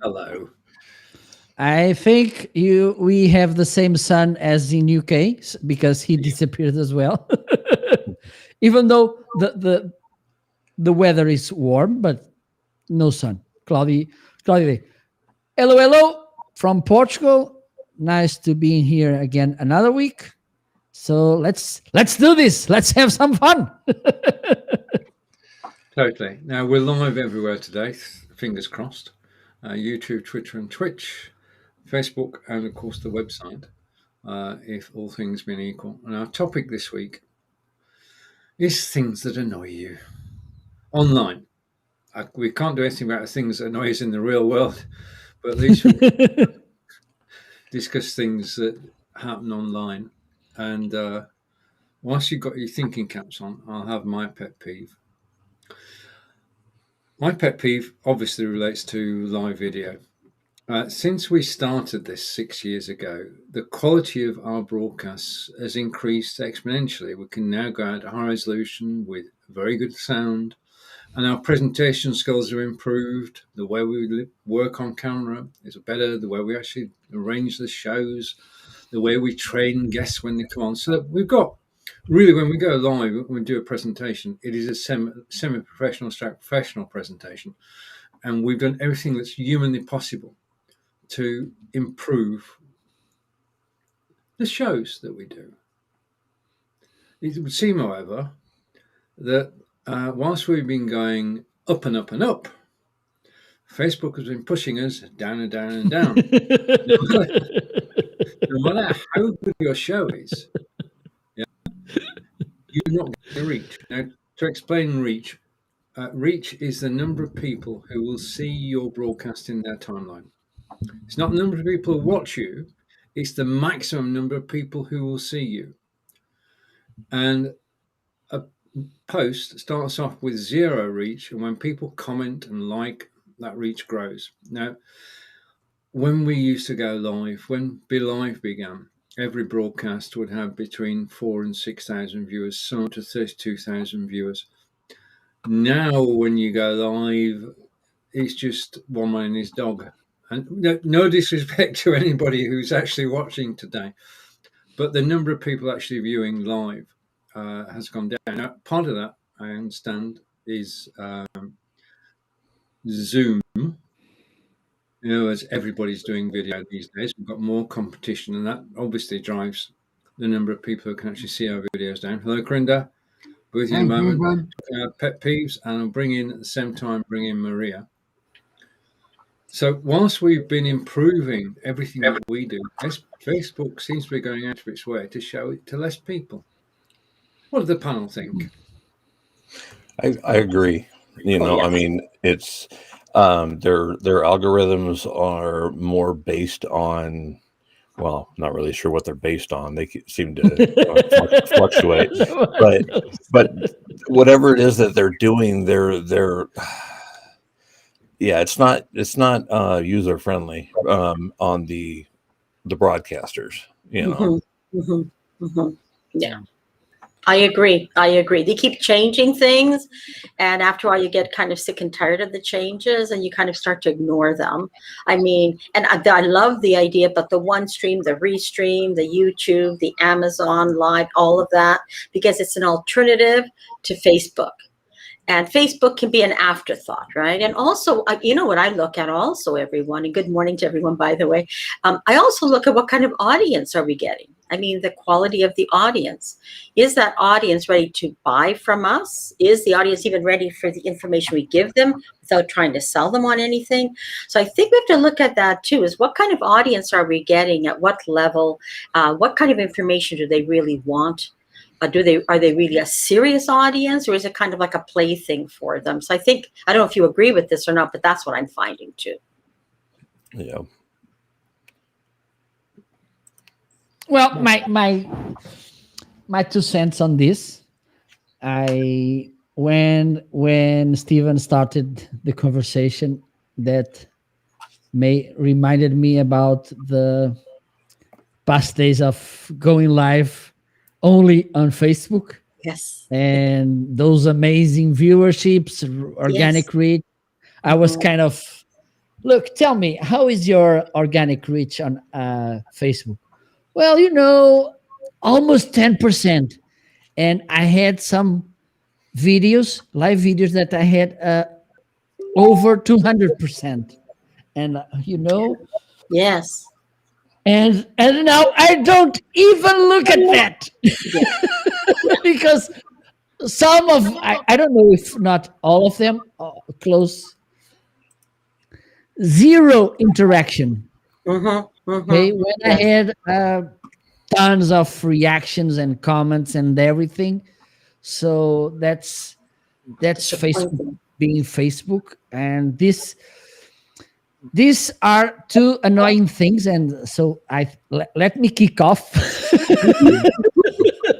Hello. I think we have the same sun as in UK because he disappeared as well. Even though the weather is warm, but no sun, cloudy day. Hello, hello from Portugal. Nice to be in here again another week. So let's do this. Let's have some fun. Totally. Now we're live everywhere today. Fingers crossed. YouTube, Twitter, and Twitch, Facebook, and of course the website. If all things being equal. And our topic this week is things that annoy you online. We can't do anything about the things that annoy us in the real world, but at least we can discuss things that happen online. And whilst you've got your thinking caps on, I'll have my pet peeve. My pet peeve obviously relates to live video. Since we started this 6 years ago, the quality of our broadcasts has increased exponentially. We can now go out at high resolution with very good sound, and our presentation skills are improved. The way we work on camera is better. The way we actually arrange the shows, the way we train guests when they come on. So we've got really, when we go live, when we do a presentation, it is a semi-professional / professional presentation, and we've done everything that's humanly possible to improve the shows that we do. It would seem, however, that whilst we've been going up and up and up, Facebook has been pushing us down and down and down. No matter how good your show is, you're not going to reach. Now, to explain reach, reach is the number of people who will see your broadcast in their timeline. It's not the number of people who watch you, it's the maximum number of people who will see you. And a post starts off with 0 reach, and when people comment and like, that reach grows. Now, when we used to go live, when Be Live began, every broadcast would have between 4,000 and 6,000 viewers, some to 32,000 viewers. Now, when you go live, it's just one man and his dog. And no disrespect to anybody who's actually watching today, but the number of people actually viewing live has gone down. Now, part of that, I understand, is Zoom. As everybody's doing video these days, we've got more competition, and that obviously drives the number of people who can actually see our videos down. Hello, Corinda. With you in a moment. Pet peeves, and I'll bring in at the same time, Maria. So whilst we've been improving everything that we do, Facebook seems to be going out of its way to show it to less people. What does the panel think? I agree. I mean, it's their algorithms are more based on, well, not really sure what they're based on. They seem to fluctuate, but whatever it is that they're doing, they're it's not user friendly on the broadcasters. Yeah. I agree. They keep changing things, and after a while you get kind of sick and tired of the changes, and you kind of start to ignore them. I mean, and I love the idea about the OneStream, the Restream, the YouTube, the Amazon Live, all of that, because it's an alternative to Facebook. And Facebook can be an afterthought, right? And also, what I look at also, everyone, and good morning to everyone, by the way, I also look at what kind of audience are we getting? I mean, the quality of the audience. Is that audience ready to buy from us? Is the audience even ready for the information we give them without trying to sell them on anything? So I think we have to look at that too, is what kind of audience are we getting, at what level, what kind of information do they really want? Are they really a serious audience, or is it kind of like a plaything for them? So I think, I don't know if you agree with this or not, but that's what I'm finding too. Yeah. Well, my 2 cents on this. When Steven started the conversation, that reminded me about the past days of going live only on Facebook. Yes. And those amazing viewerships, organic reach. I was kind of Look, tell me, how is your organic reach on Facebook? Well, almost 10%. And I had some live videos that I had over 200%. And Yes. and now I don't even look at that because some of I don't know if not all of them close zero interaction. Okay, when I Yes. had tons of reactions and comments and everything, so that's Facebook Disappointing. being Facebook, and these are two annoying things, and so let me kick off.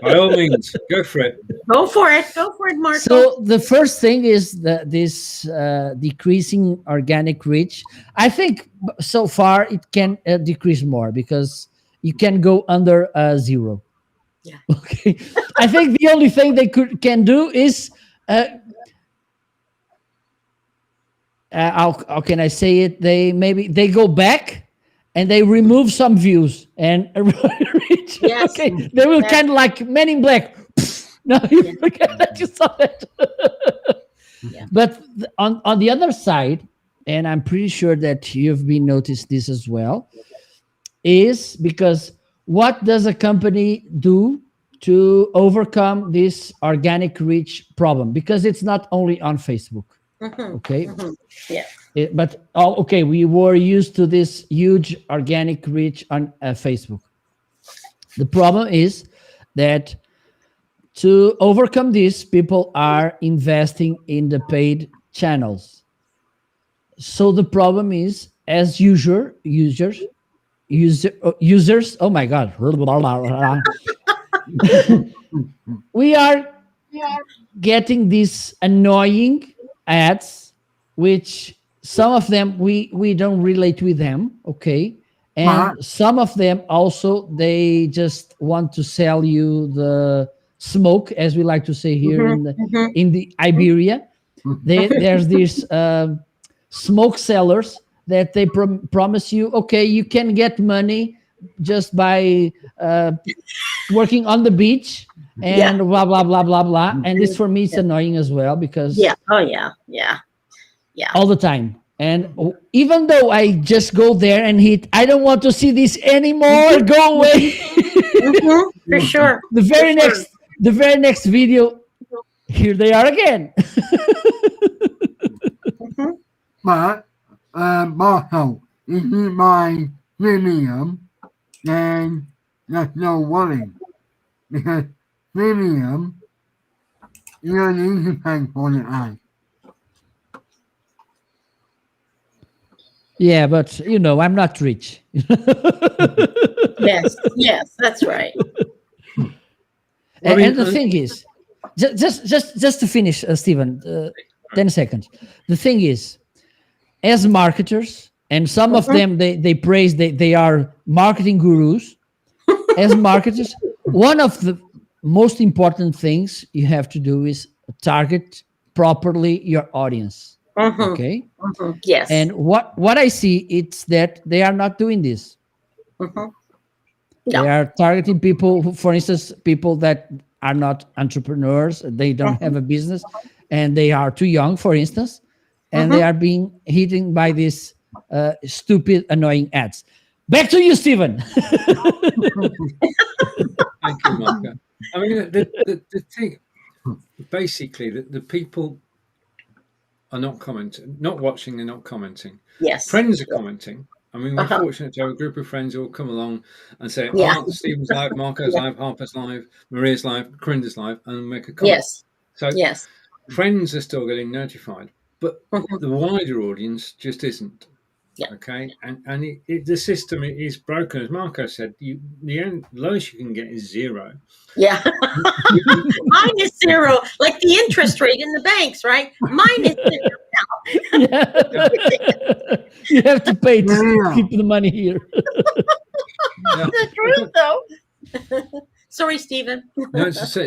By all means, go for it. Go for it. Go for it, Marco. So the first thing is this decreasing organic reach. I think so far it can decrease more because you can go under zero. Yeah. Okay. I think the only thing they can do is how can I say it? They go back and they remove some views and reach. Yes. Okay, they will Yes. kind of like Men in Black. No, you forget that you saw that. Yeah. But on the other side, and I'm pretty sure that you've been noticed this as well, is because what does a company do to overcome this organic reach problem? Because it's not only on Facebook. Okay. Yeah. But okay, we were used to this huge organic reach on Facebook. The problem is that to overcome this, people are investing in the paid channels. So the problem is, as users. Oh my God, we are getting these annoying ads, which some of them we don't relate with them, okay, and some of them also they just want to sell you the smoke, as we like to say here in the Iberia. There's these smoke sellers that they promise you, okay, you can get money just by working on the beach and blah blah blah blah blah. And this for me is annoying as well because Oh yeah. all the time. And even though I just go there and hit, I don't want to see this anymore. Go away. For sure. The very next video, here they are again. But also, if you buy premium, then there's no worry. Because premium, you don't need to pay for the ad. Yeah, but I'm not rich. Yes, that's right. And the thing is, just to finish, Stephen, 10 seconds. The thing is, as marketers, and some of them, they praise they are marketing gurus. As marketers, one of the most important things you have to do is target properly your audience. Okay? Yes. And what I see, it's that they are not doing this. No. They are targeting people, for instance, people that are not entrepreneurs, they don't have a business, and they are too young, for instance, and they are being hit by these stupid, annoying ads. Back to you, Stephen. Thank you, Marco. I mean, the thing, basically, the people are not commenting, not watching, they're not commenting. Yes. Friends are commenting. I mean, we're fortunate to have a group of friends who will come along and say, Stephen's live, Marco's live, Harper's live, Maria's live, Corinda's live, and make a comment. Yes. So Yes. friends are still getting notified, but the wider audience just isn't. Yeah. Okay, and the system is broken, as Marco said. The lowest you can get is zero. Yeah. Mine is zero, like the interest rate in the banks, right? Mine is zero now. You have to pay to keep the money here. Yeah. The truth, though. Sorry, Stephen. No, it's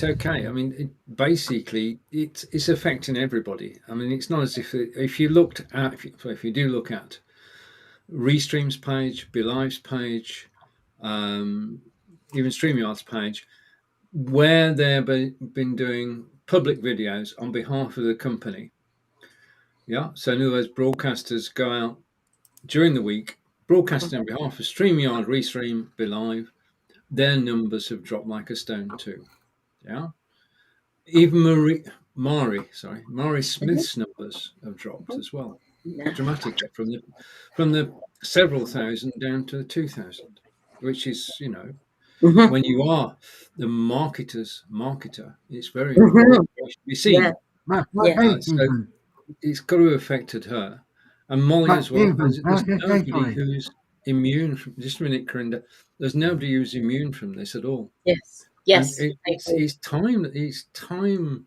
okay. I mean, basically, it's affecting everybody. I mean, it's not as if you looked at if you do look at Restream's page, BeLive's page, even StreamYard's page, where they've been doing public videos on behalf of the company. Yeah. So in other words, broadcasters go out during the week, broadcasting on behalf of StreamYard, Restream, BeLive. Their numbers have dropped like a stone too. Yeah. Even Mari Smith's numbers have dropped as well, dramatically from the several thousand down to 2,000, which is, you know, when you are the marketer, it's very important to be seen. Yeah. But Yeah. So Stephen, it's got to have affected her and Molly but as well. Stephen, There's nobody sorry. who's immune from. Just a minute, Corinda. There's nobody who's immune from this at all. Yes. And Yes. I agree. it's time. It's time.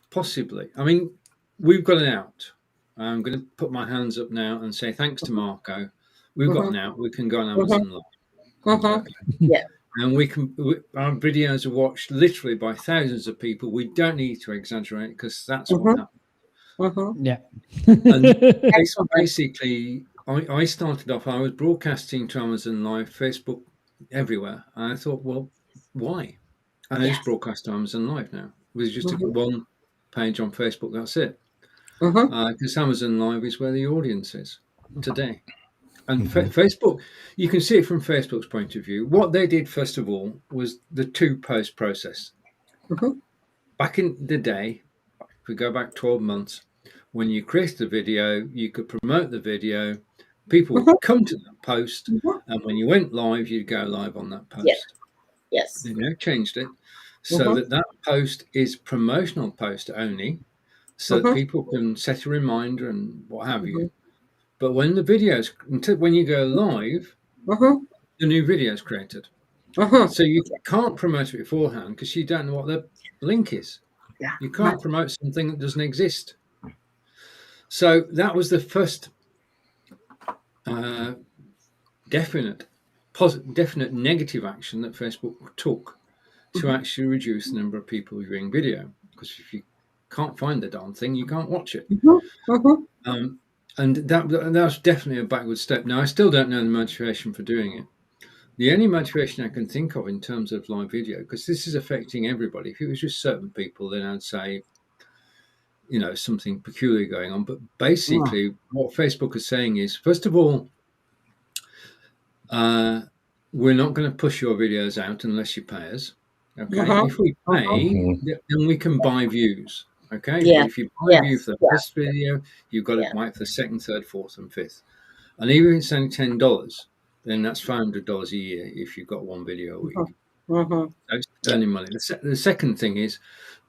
Possibly. I mean, we've got an out. I'm going to put my hands up now and say thanks to Marco. We've got an out. We can go on Amazon Live. Okay. Yeah. And our videos are watched literally by thousands of people. We don't need to exaggerate because that's what happens. Yeah. And it's basically, I started off, I was broadcasting to Amazon Live, Facebook, everywhere. And I thought, well, why? And I just broadcast to Amazon Live now. It was just one page on Facebook, that's it. Because Amazon Live is where the audience is today. And Facebook, you can see it from Facebook's point of view. What they did, first of all, was the two-post process. Back in the day, if we go back 12 months, when you created a video, you could promote the video, people would come to that post, and when you went live, you'd go live on that post. Yes. They now changed it so that post is promotional post only, so that people can set a reminder and what have you. But when the videos, when you go live, the new video is created. So you can't promote it beforehand because you don't know what the link is. Yeah. You can't promote something that doesn't exist. So that was the first definite negative action that Facebook took to actually reduce the number of people viewing video. Because if you can't find the darn thing, you can't watch it. And that's definitely a backward step. Now, I still don't know the motivation for doing it. The only motivation I can think of in terms of live video, because this is affecting everybody. If it was just certain people, then I'd say, you know, something peculiar going on. But basically, what Facebook is saying is, first of all, we're not going to push your videos out unless you pay us. Okay. If we pay, then we can buy views. Okay. Yeah. But if you buy a view for the first video, you've got to buy it for the second, third, fourth, and fifth. And even if it's only $10, then that's $500 a year if you've got one video a week. That's earning money. The second thing is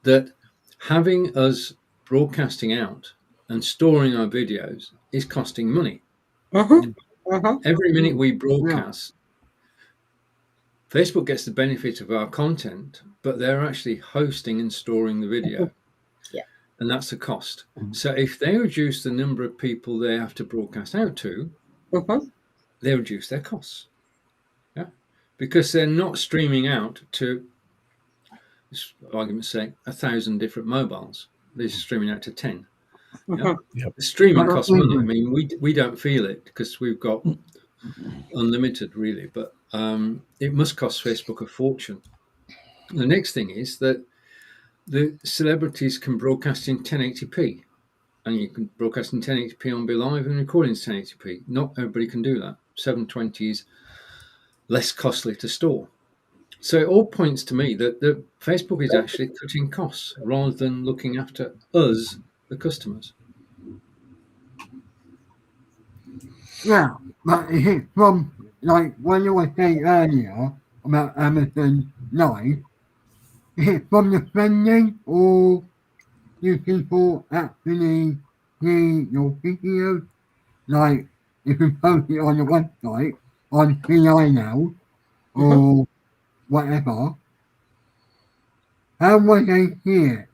that having us broadcasting out and storing our videos is costing money. Every minute we broadcast, Facebook gets the benefit of our content, but they're actually hosting and storing the video. And that's the cost. So if they reduce the number of people they have to broadcast out to, they reduce their costs. Yeah, because they're not streaming out to, for argument's sake, 1,000 different mobiles. They're streaming out to 10. Yeah? The streaming costs money. I mean, we don't feel it because we've got unlimited, really, but it must cost Facebook a fortune. The next thing is that the celebrities can broadcast in 1080p, and you can broadcast in 1080p on BeLive and record in 1080p. Not everybody can do that. 720 is less costly to store. So it all points to me that Facebook is actually cutting costs rather than looking after us, the customers. Yeah, but is it from, like, what you were saying earlier about Amazon Live, is it from the spending, or do people actually see your videos? Like, if you post it on the website, on CI now, or whatever, how will they see it?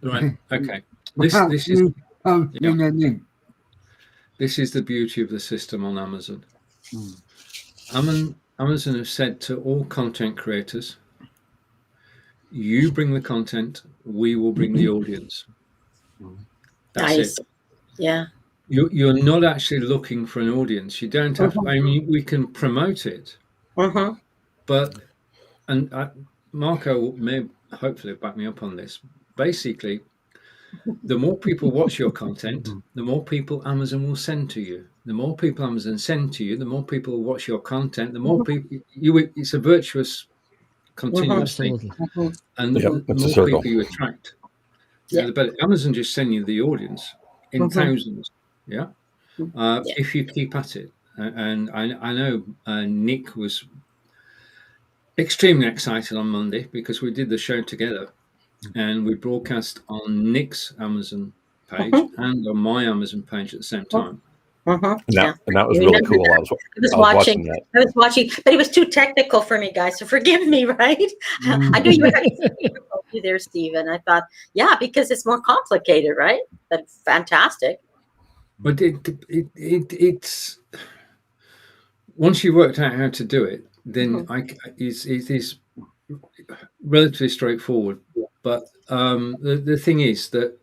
Right. Okay. Without This is you posting a link. This is the beauty of the system on Amazon. Amazon have said to all content creators, you bring the content, we will bring the audience. That's Nice. it. Yeah. You're not actually looking for an audience. You don't have. I mean, we can promote it, Mm-hmm. but Marco may hopefully back me up on this. Basically, the more people watch your content, the more people Amazon will send to you. The more people Amazon send to you, the more people will watch your content. The more people it's a virtuous, continuous thing, Absolutely. Mm-hmm. and Yep, the it's a more circle. people you attract, Yeah. the better. Amazon just send you the audience in thousands. Yeah. Yeah. If you keep at it. And I know Nick was extremely excited on Monday because we did the show together and we broadcast on Nick's Amazon page and on my Amazon page at the same time. Yeah. And that was You really remember cool. that? I was watching that. I was watching, but it was too technical for me, guys. So forgive me, right? I knew you were having difficulty there, Stephen. I thought, yeah, because it's more complicated, right? But fantastic. But it's once you've worked out how to do it, then it is relatively straightforward. But the thing is that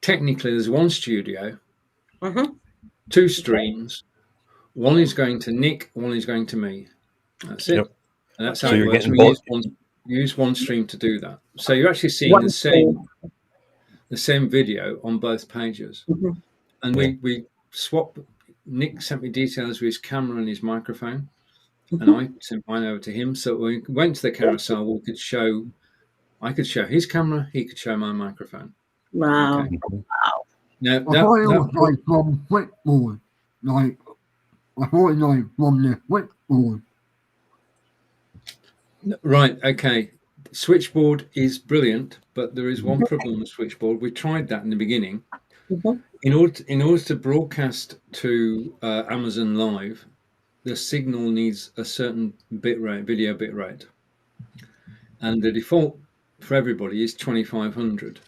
technically there's one studio, two streams. One is going to Nick, one is going to me. That's it. Yep. And that's So how it you're works. getting We both. use one stream to do that. So you're actually seeing the same video on both pages. And we swap. Nick sent me details of his camera and his microphone, and I sent mine over to him. So when we went to the carousel, I could show his camera, he could show my microphone. Wow. Okay. Wow. Now I thought it was like from Flipboard. Like, I thought it was like from the Flipboard. Right, okay. Switchboard is brilliant, but there is one problem with Switchboard. We tried that in the beginning. In order to broadcast to Amazon Live, the signal needs a certain bitrate, video bitrate, and the default for everybody is 2500.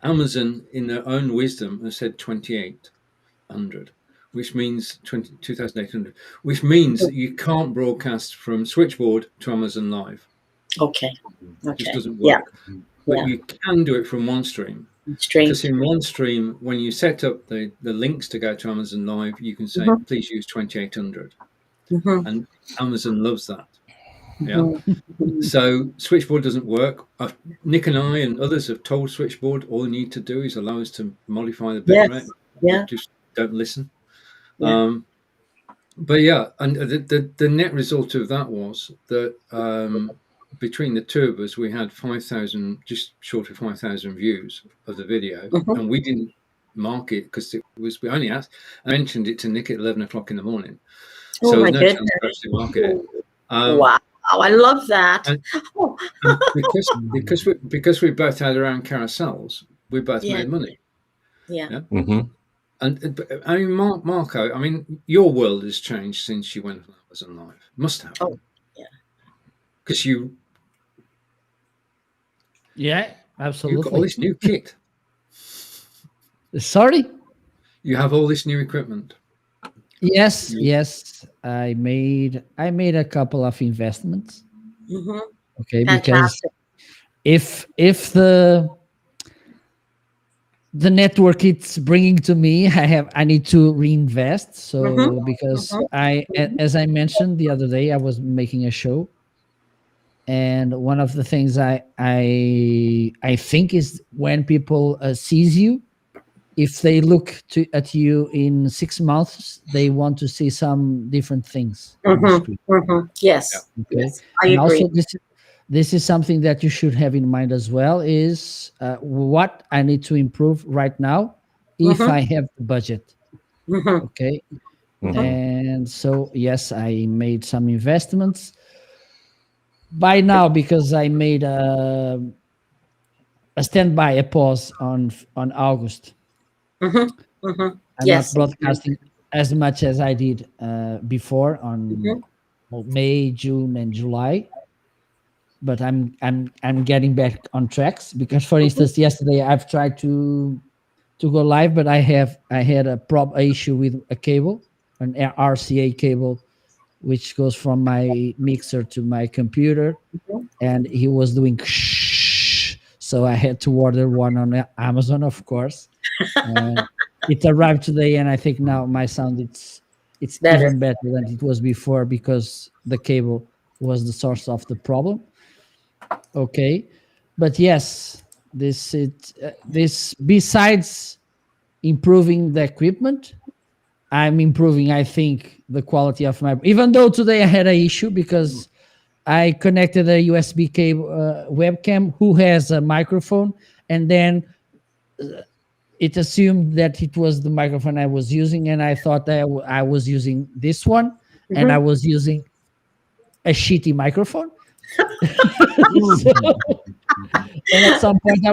Amazon, in their own wisdom, has said 2800, which means 2800, which means that you can't broadcast from Switchboard to Amazon Live. Okay. It just doesn't Yeah. work. But you can do it from one stream. Stream. Because in one stream, when you set up the links to go to Amazon Live, you can say, please use 2800. And Amazon loves that. Yeah. So Switchboard doesn't work. Nick and I and others have told Switchboard all you need to do is allow us to modify the bitrate. Yeah. Just don't listen. Yeah. But yeah, and the net result of that was that between the two of us, we had 5,000, just short of 5,000 views of the video, and we didn't mark it because we only asked. I mentioned it to Nick at 11 o'clock in the morning, so there's no chance to actually market it. Wow, I love that. And because we both had our own carousels, we both made money. Yeah. And I mean, Marco, I mean, your world has changed since you went on Amazon Live. Must have. Oh, yeah. Because you. Yeah, absolutely. You've got all this new kit. Sorry? You have all this new equipment. Yes, yes. I made a couple of investments. Okay, Fantastic. because if the network it's bringing to me, I need to reinvest. So because as I mentioned the other day, I was making a show, and one of the things I think is when people sees you, if they look at you in 6 months, they want to see some different things. Yes. Okay. Yes, I and agree. Also, this is something that you should have in mind as well, is what I need to improve right now if I have the budget. Okay. And so, yes, I made some investments. By now, because I made a standby, a pause on August. I'm not broadcasting as much as I did before on May, June, and July. But I'm getting back on tracks because, for instance, yesterday I've tried to go live, but I had a issue with a cable, an RCA cable, which goes from my mixer to my computer, and he was doing shh, so I had to order one on Amazon, of course. And it arrived today, and I think now my sound it's Better. even better than it was before because the cable was the source of the problem. Okay, but yes, this besides improving the equipment, I'm improving, I think, the quality of my. Even though today I had an issue because I connected a USB cable webcam who has a microphone, and then it assumed that it was the microphone I was using, and I thought that I was using this one, and I was using a shitty microphone. So, and at some point, I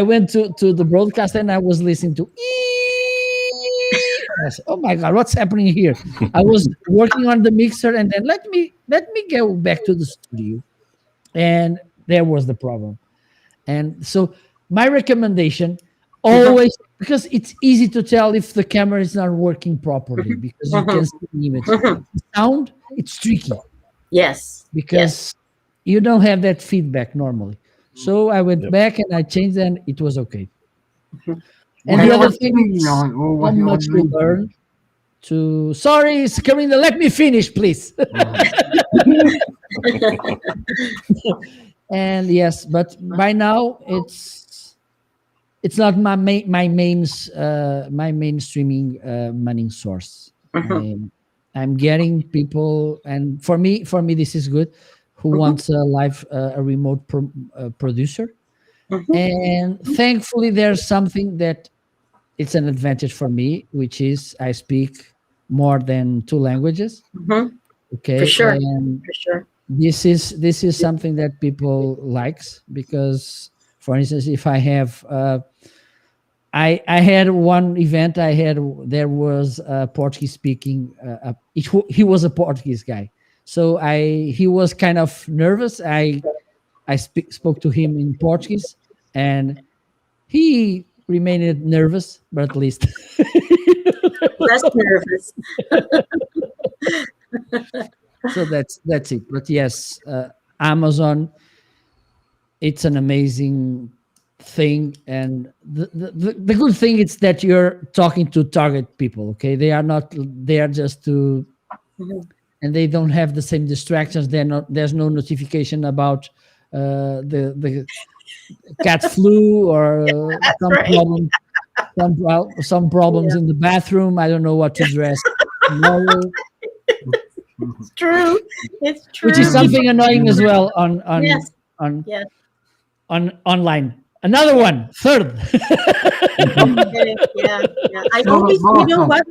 went to the broadcast and I was listening to. I said, oh my god, what's happening here? I was working on the mixer, and then let me go back to the studio, and there was the problem. And so my recommendation always, because it's easy to tell if the camera is not working properly because you can see the image. The sound, it's tricky. Yes. Because you don't have that feedback normally. So I went back and I changed, and it was okay. And the other thing is how much we learn to. Sorry, Karina, let me finish, please. And yes, but by now it's not my main streaming money source. I'm getting people, and for me this is good, who wants a remote producer, and thankfully there's something that it's an advantage for me, which is I speak more than 2 languages. Okay, For sure. and For sure. this is something that people likes because, for instance, if I have I had one event there was a Portuguese speaking he was a Portuguese guy, so he was kind of nervous. I spoke to him in Portuguese, and he remained nervous, but at least Less nervous. So that's it. But yes, Amazon, it's an amazing thing, and the good thing is that you're talking to target people. Okay, they are just to, and they don't have the same distractions. There's no notification about the cat flu or some problems in the bathroom. I don't know what to dress tomorrow. It's true. It's true. Which is something annoying as well on online. Another one, third. I always, you know what?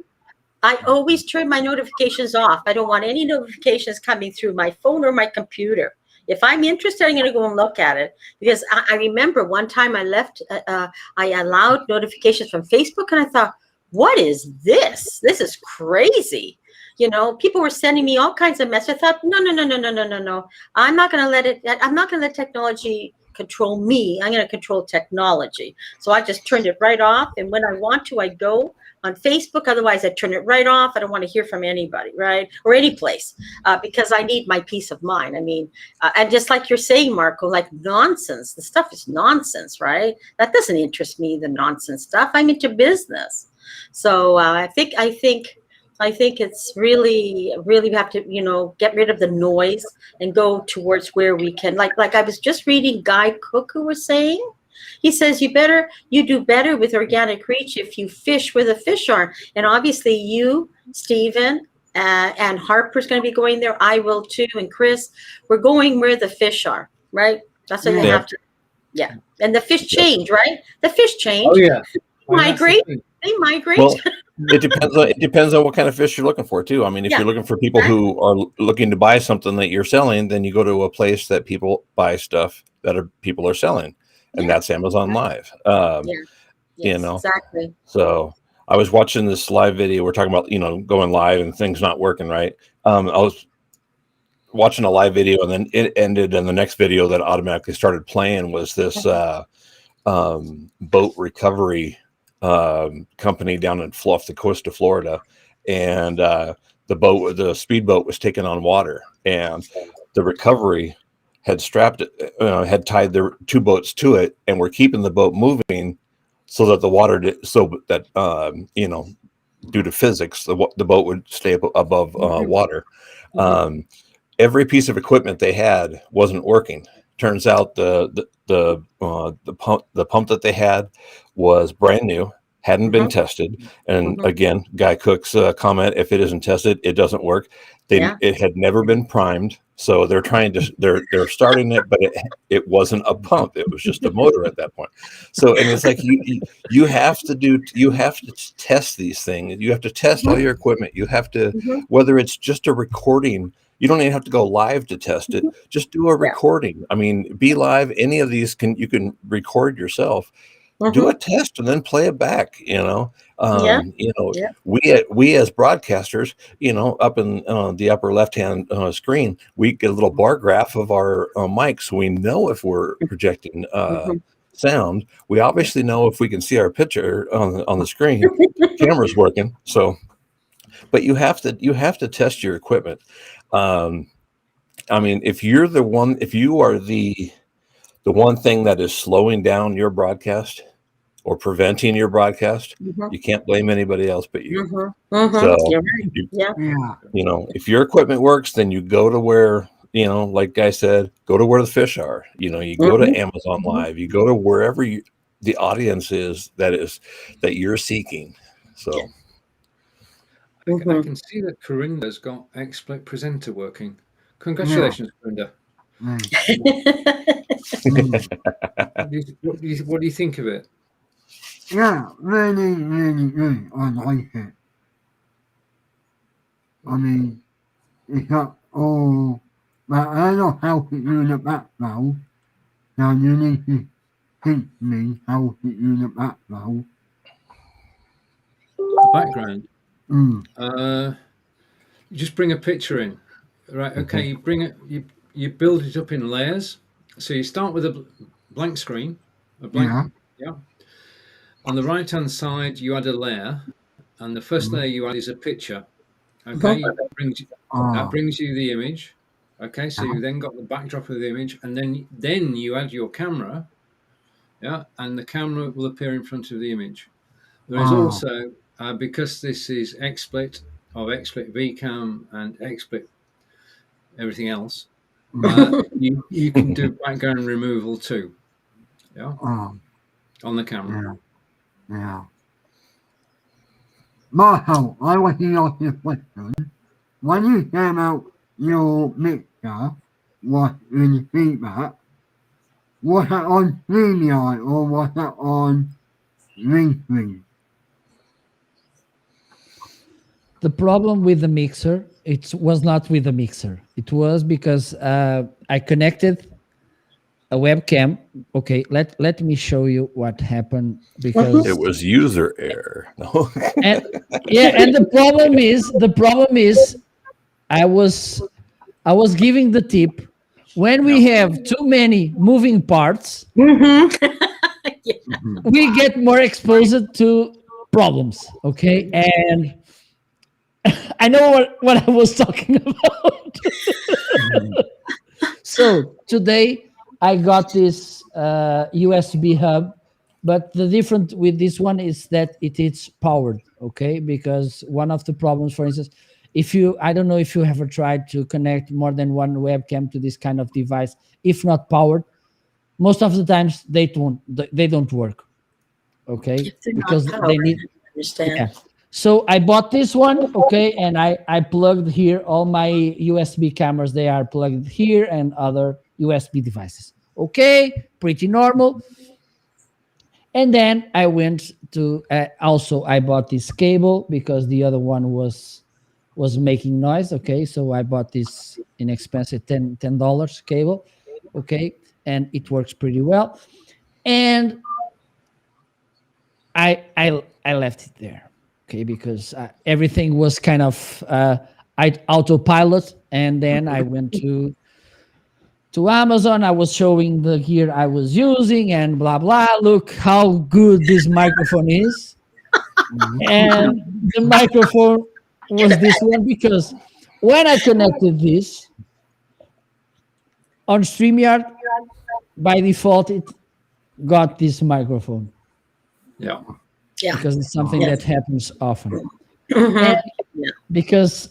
I always turn my notifications off. I don't want any notifications coming through my phone or my computer. If I'm interested, I'm going to go and look at it, because I remember one time I left, I allowed notifications from Facebook, and I thought, what is this? This is crazy. You know, people were sending me all kinds of messages. I thought, no. I'm not going to let it. I'm not going to let technology control me. I'm going to control technology. So I just turned it right off. And when I want to, I go on Facebook. Otherwise, I turn it right off. I don't want to hear from anybody, right? Or any place, because I need my peace of mind. I mean, and just like you're saying, Marco, like nonsense. The stuff is nonsense, right? That doesn't interest me, the nonsense stuff. I'm into business. So I think it's really we have to, you know, get rid of the noise and go towards where we can, like I was just reading Guy Cook, who was saying, he says, you do better with organic reach if you fish where the fish are. And obviously you, Stephen, and Harper's going to be going there. I will too. And Chris, we're going where the fish are, right? That's what you have to. Yeah. And the fish change, right? The fish change. Oh yeah. Migrate. They migrate. Well, it depends on what kind of fish you're looking for too. I mean, if you're looking for people who are looking to buy something that you're selling, then you go to a place that people buy stuff that people are selling, and that's Amazon Live. You know, exactly. So I was watching this live video. We're talking about, you know, going live and things not working right. I was watching a live video, and then it ended, and the next video that automatically started playing was this boat recovery company down off the coast of Florida, and the speedboat was taking on water, and the recovery had had tied their two boats to it, and were keeping the boat moving so that the water due to physics, the boat would stay above water. Every piece of equipment they had wasn't working. Turns out the pump that they had was brand new, hadn't been tested, and again, Guy Cook's comment: if it isn't tested, it doesn't work. It had never been primed, so they're starting it, but it wasn't a pump; it was just a motor at that point. So, and it's like you have to test these things. You have to test all your equipment. You have to, whether it's just a recording. You don't even have to go live to test it. Just do a recording. I mean, Be Live. Any of these you can record yourself. Do a test and then play it back. We as broadcasters, up in the upper left hand screen, we get a little bar graph of our mic, so we know if we're projecting sound. We obviously know if we can see our picture on the screen. Camera's working, so. But you have to test your equipment. I mean, if you are the one thing that is slowing down your broadcast or preventing your broadcast, you can't blame anybody else but you. So, if your equipment works, then you go to where, like I said, go to where the fish are. You go to Amazon Live, you go to wherever the audience is that you're seeking. So. I can see that Corinda's got XSplit Presenter working. Congratulations, Corinda. What do you think of it? Yeah, really, really good. I like it. I mean, it's not all, but I don't know how to do the background. Now you need to teach me how to do the background. The background? Mm. You just bring a picture in. Right, okay, you bring it, you build it up in layers. So you start with a blank screen, yeah. On the right hand side, you add a layer, and the first layer you add is a picture. Okay, that brings you the image. Okay, so you then got the backdrop of the image, and then you add your camera, yeah, and the camera will appear in front of the image. There is also, because this is XSplit of XSplit VCam and XSplit everything else, you can do background removal too, yeah, on the camera. Yeah. Marco, I want to ask you a question. When you came out your mixer was in feedback, was it on StreamYard or was it on Restream? The problem with the mixer, it was not with the mixer. It was because I connected a webcam. Okay, let me show you what happened, because it was user error. No. and the problem is I was giving the tip, when we have too many moving parts, we get more exposed to problems. Okay, and I know what I was talking about. So today I got this USB hub, but the difference with this one is that it is powered. Okay, because one of the problems, for instance, I don't know if you ever tried to connect more than one webcam to this kind of device, if not powered, most of the times they don't work. Okay, because they need. Yeah. So I bought this one, okay, and I plugged here all my USB cameras. They are plugged here, and other USB devices. Okay, pretty normal. And then I went to also I bought this cable because the other one was making noise. Okay, so I bought this inexpensive $10 cable. Okay, and it works pretty well. And I left it there. Okay, because everything was kind of autopilot, and then I went to Amazon. I was showing the gear I was using and blah blah. Look how good this microphone is, and the microphone was this one because when I connected this on StreamYard, by default, it got this microphone Yeah. Yeah. because it's something Yes. that happens often. Mhm. And Yeah. because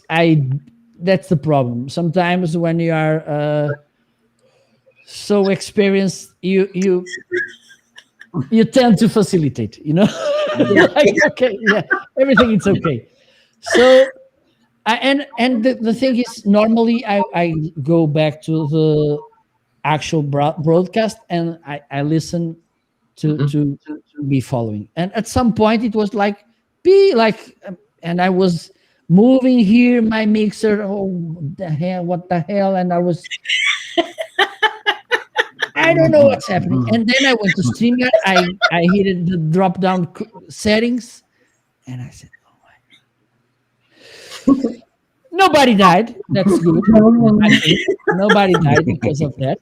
that's the problem. Sometimes when you are so experienced, you tend to facilitate, like, okay, yeah, everything is okay. So and the thing is, normally I go back to the actual broadcast and I listen to be following. And at some point it was like and I was moving here my mixer. Oh the hell, what the hell? And I don't know what's happening. And then I went to StreamYard. I hit the drop down settings, and I said, "Oh my!" Nobody died. That's good. I think nobody died because of that.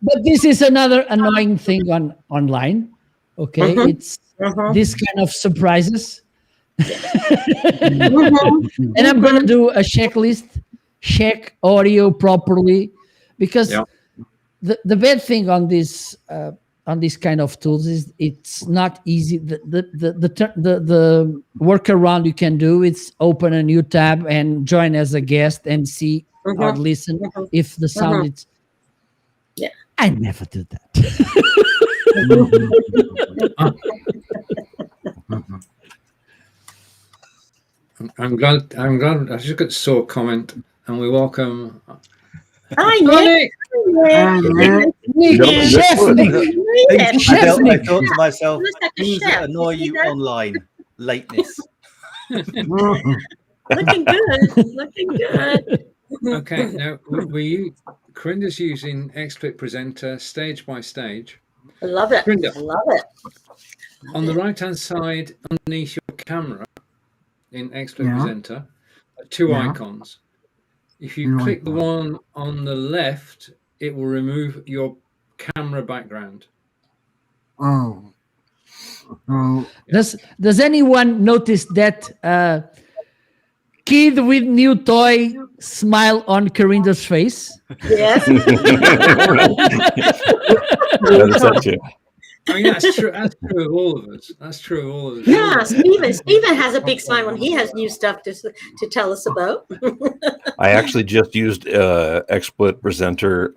But this is another annoying thing online. Okay, Mhm. it's Mhm. this kind of surprises. Mhm. And I'm gonna do a checklist, check audio properly, because Yeah. the bad thing on this kind of tools is it's not easy. The workaround you can do is open a new tab and join as a guest and see or Mhm. listen Mhm. if the sound Mhm. is. Yeah. I never do that. I'm glad. I just got saw a comment, and we welcome. Hi, Oh, Nick. Nick. Hi, Nick. Nick, Yep, Yeah. Chef good. Nick, You made it. Chef I Nick. thought to myself, Looks like a things chef. that annoy You see you that? online, lateness. Looking good. Looking good. Okay, now Corinda's using XSplit Presenter stage by stage. I love it. Corinda, I love it. on the right-hand side, underneath your camera in XSplit Yeah. Presenter, are two Yeah. icons. If you Two click the icons. one on the left, it will remove your camera background. Oh. So Does anyone notice that kid with new toy smile on Corinda's face? Yes. Notice that too. I mean, that's true. That's true of all of us. That's true of all of us. Yeah, Stephen has a big smile when he has new stuff to tell us about. I actually just used XSplit Presenter.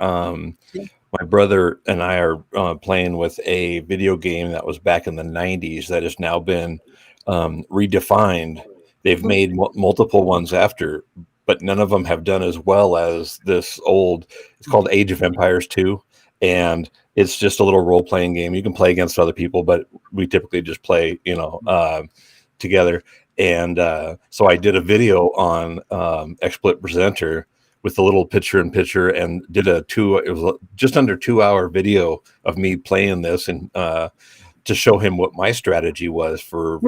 My brother and I are playing with a video game that was back in the 90s that has now been redefined. They've made multiple ones after, but none of them have done as well as this old. It's called Age of Empires 2, and it's just a little role-playing game. You can play against other people, but we typically just play, together. And so I did a video on XSplit Presenter with a little picture-in-picture, and did it was just under 2-hour video of me playing this, and to show him what my strategy was for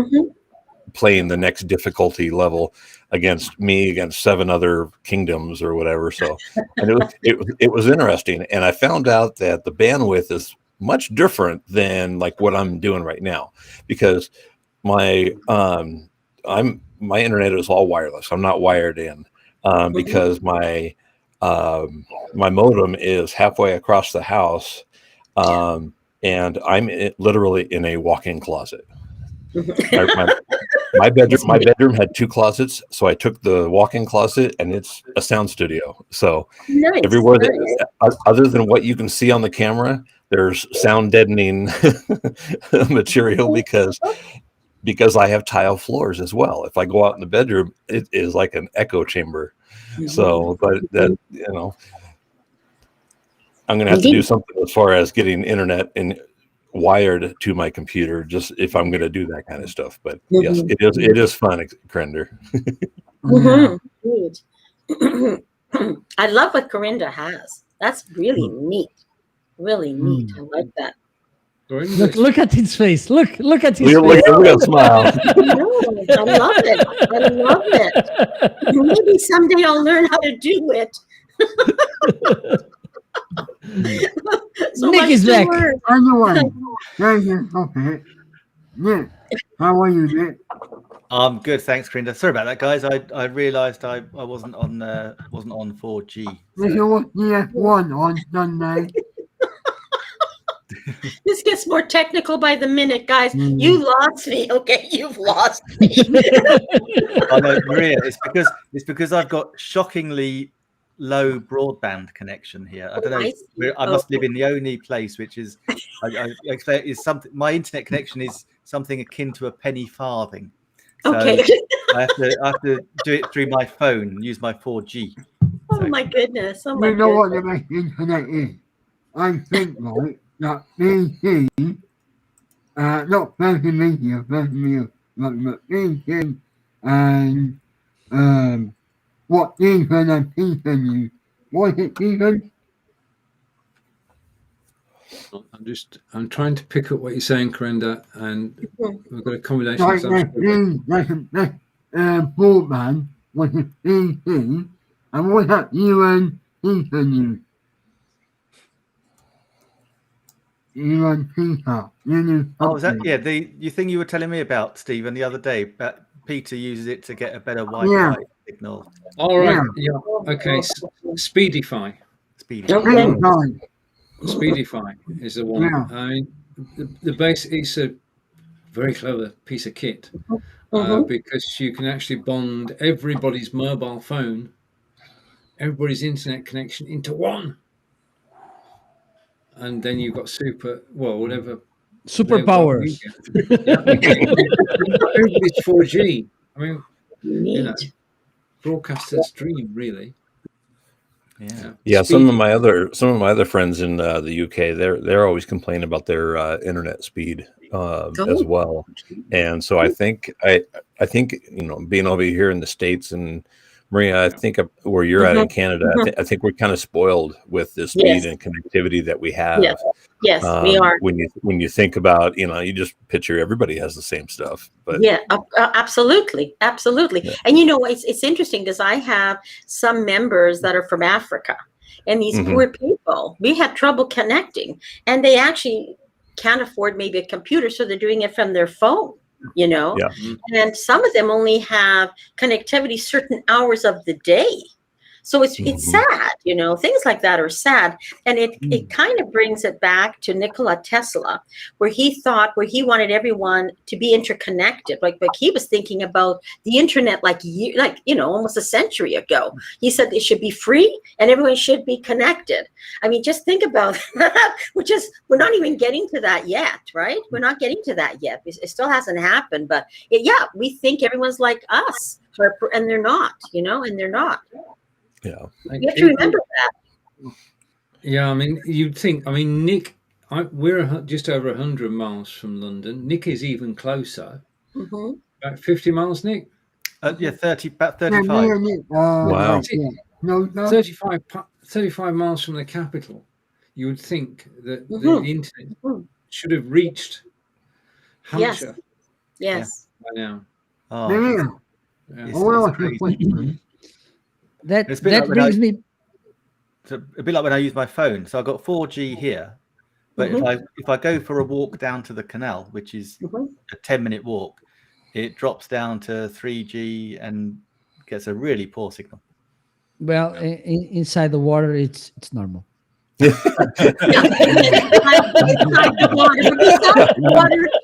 playing the next difficulty level against 7 other kingdoms or whatever. So, and it was interesting, and I found out that the bandwidth is much different than like what I'm doing right now, because my internet is all wireless. I'm not wired in. Because my modem is halfway across the house, and I'm literally in a walk-in closet. My bedroom had 2 closets, so I took the walk-in closet, and it's a sound studio. So Nice. everywhere other than what you can see on the camera, there's sound deadening material because I have tile floors as well. If I go out in the bedroom, it is like an echo chamber. So, but that, I'm going to have to do something as far as getting internet and wired to my computer, just if I'm going to do that kind of stuff. But yes, it is fun, Crender. Good. I love what Corinda has. That's really neat. Really neat. I like that. Look at his face. Look at his face. Look at smile. No, I love it. I love it. Maybe someday I'll learn how to do it. Nick is back. anyway, thank you. Okay. Nick, how are you, Nick? I'm good, thanks, Grinda. Sorry about that, guys. I realised I wasn't on 4G. Did you watch EF1 on Sunday? This gets more technical by the minute, guys. Mm. You lost me. Okay, you've lost me. Oh, no, Maria, it's because I've got shockingly low broadband connection here. I don't know. I see. I must live in the only place which is I expect is something. My internet connection is something akin to a penny farthing. So Okay. I have to do it through my phone and use my 4G. Oh my goodness. Oh my You know what the goodness. best internet is? I think, right, that BT, not Virgin Media, but BT and what Ethan and Peter use. Was it Ethan? I'm trying to pick up what you're saying, Corinda, and we've got a combination Like of the broadband was it BT, and was that you and Ethan use? You and Peter, you knew Oh, is that something. the thing you were telling me about, Stephen, the other day? But Peter uses it to get a better Wi-Fi signal. All right. Yeah. Okay. Speedify. Speedy. Big time. Speedify is the one. Yeah. I mean, the base is a very clever piece of kit because you can actually bond everybody's mobile phone, everybody's internet connection into one, and then you've got whatever Superpowers. Everybody's 4G. I mean, Neat. broadcaster's dream, really. Yeah. Some of my other friends in the UK, they're always complaining about their internet speed as well. And so I think being over here in the States, and Maria, I think where you're at in Canada, I think we're kind of spoiled with the speed and connectivity that we have. Yes, we are. When you think about, you just picture everybody has the same stuff. But absolutely. Yeah. And it's interesting because I have some members that are from Africa, and these poor people, we have trouble connecting, and they actually can't afford maybe a computer, so they're doing it from their phone. And some of them only have connectivity certain hours of the day. So it's sad, things like that are sad. And it kind of brings it back to Nikola Tesla, where he wanted everyone to be interconnected. Like he was thinking about the internet almost a century ago. He said it should be free and everyone should be connected. I mean, just think about that. We're not even getting to that yet, right? We're not getting to that yet. It still hasn't happened, but we think everyone's like us, and they're not, and they're not. Yeah, you have to remember that. Yeah, I mean, you'd think. I mean, Nick, we're just over 100 miles from London. Nick is even closer. About 50 miles, Nick. About 35. Wow. 35 miles from the capital. You would think that the internet should have reached Hampshire. Yes. By now. That brings me. It's a bit like when I use my phone. So I've got 4G here, but if I go for a walk down to the canal, which is a 10-minute walk, it drops down to 3G and gets a really poor signal. Well, inside the water, it's normal. Water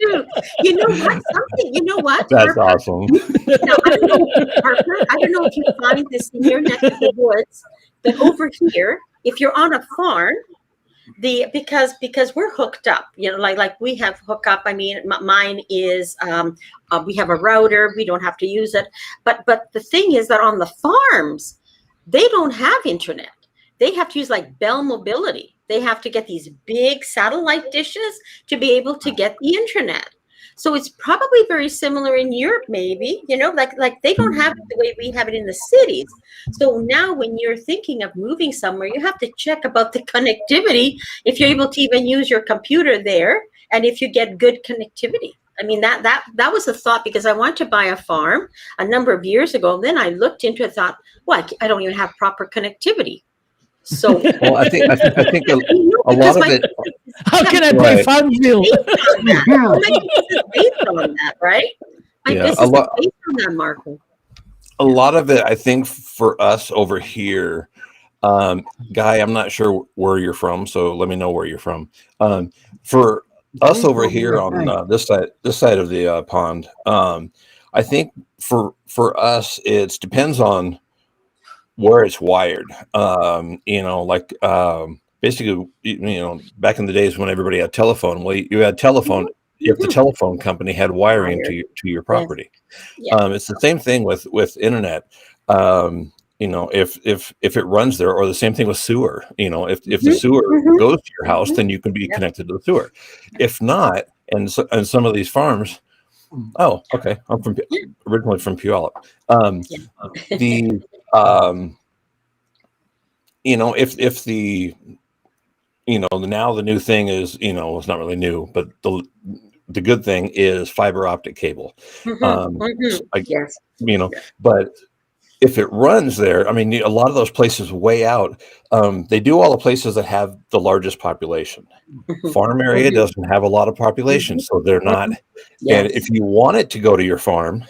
too. You know what? That's awesome. Now, I don't know if you find this in your neck of the woods, but over here, if you're on a farm, because we're hooked up, like we have hookup. I mean, mine is we have a router. We don't have to use it, but the thing is that on the farms, they don't have internet. They have to use like Bell Mobility. They have to get these big satellite dishes to be able to get the internet. So it's probably very similar in Europe, maybe, like they don't have it the way we have it in the cities. So now when you're thinking of moving somewhere, you have to check about the connectivity, if you're able to even use your computer there, and if you get good connectivity. I mean, that was a thought, because I wanted to buy a farm a number of years ago. Then I looked into it, thought, well, I don't even have proper connectivity. So well, I think a lot of it. How can I pay farm bill? Based on that, right? My Yeah, business is based on that, Marco. a lot of it, I think, for us over here, Guy, I'm not sure where you're from, so let me know where you're from. For us over here on this side of the pond, I think for us, it depends on where it's wired. Basically, back in the days when everybody had telephone, well, you had telephone. If the telephone company had wiring to your property, it's the same thing with internet. If it runs there, or the same thing with sewer. If the sewer goes to your house, then you can be connected to the sewer. If not, and some of these farms, oh, okay, I'm originally from Puyallup. If the now the new thing is, it's not really new, but the good thing is fiber optic cable. Yes. But if it runs there, I mean, a lot of those places way out, they do all the places that have the largest population. Farm area doesn't have a lot of population, so they're not. Yes. And if you want it to go to your farm,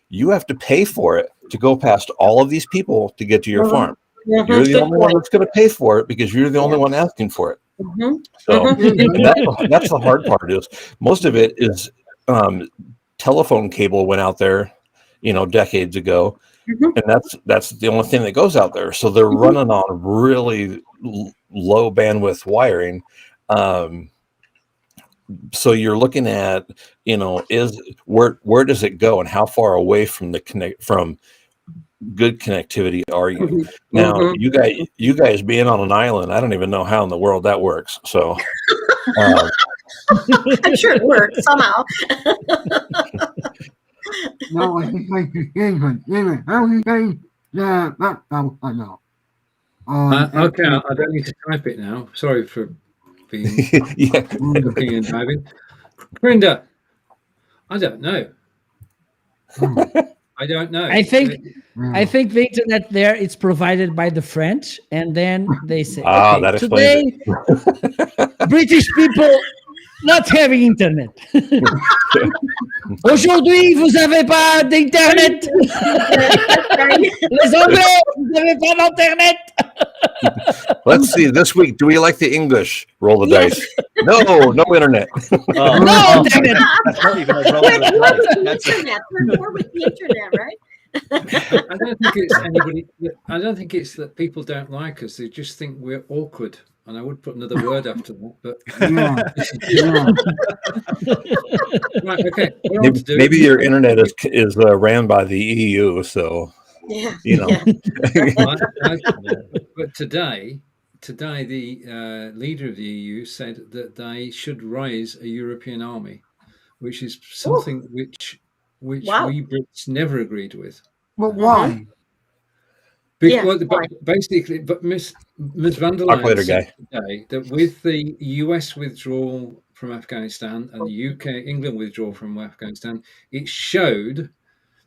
you have to pay for it to go past all of these people to get to your farm. You're the only one that's going to pay for it because you're the only one asking for it. So and that's the hard part, is most of it is telephone cable went out there, decades ago. And that's the only thing that goes out there. So they're running on really low bandwidth wiring. So you're looking at, is where does it go and how far away from from good connectivity are you? Now, you guys being on an island, I don't even know how in the world that works. So I'm sure it works somehow. No, I think I can Anyway, how do you guys that I know. Okay, I don't need to type it now. Sorry for being looking and diving. Corinda, I don't know. I don't know. I think the internet there is provided by the French, and then they say, okay, that today British people not having internet. Aujourd'hui, vous n'avez pas d'internet. Les Anglais, vous n'avez pas d'internet. Let's see. This week, do we like the English? Roll the dice. No internet. No internet. That's not even a roll of the dice. Internet. We're more with the internet, right? I don't think it's anybody. I don't think it's that people don't like us. They just think we're awkward. And I would put another word after that, but right, okay. Maybe your internet is ran by the EU, so But today, the leader of the EU said that they should raise a European army, which is something which we Brits never agreed with. But why? Basically, but Ms. van der Leyen said today that with the US withdrawal from Afghanistan and the England withdrawal from Afghanistan, it showed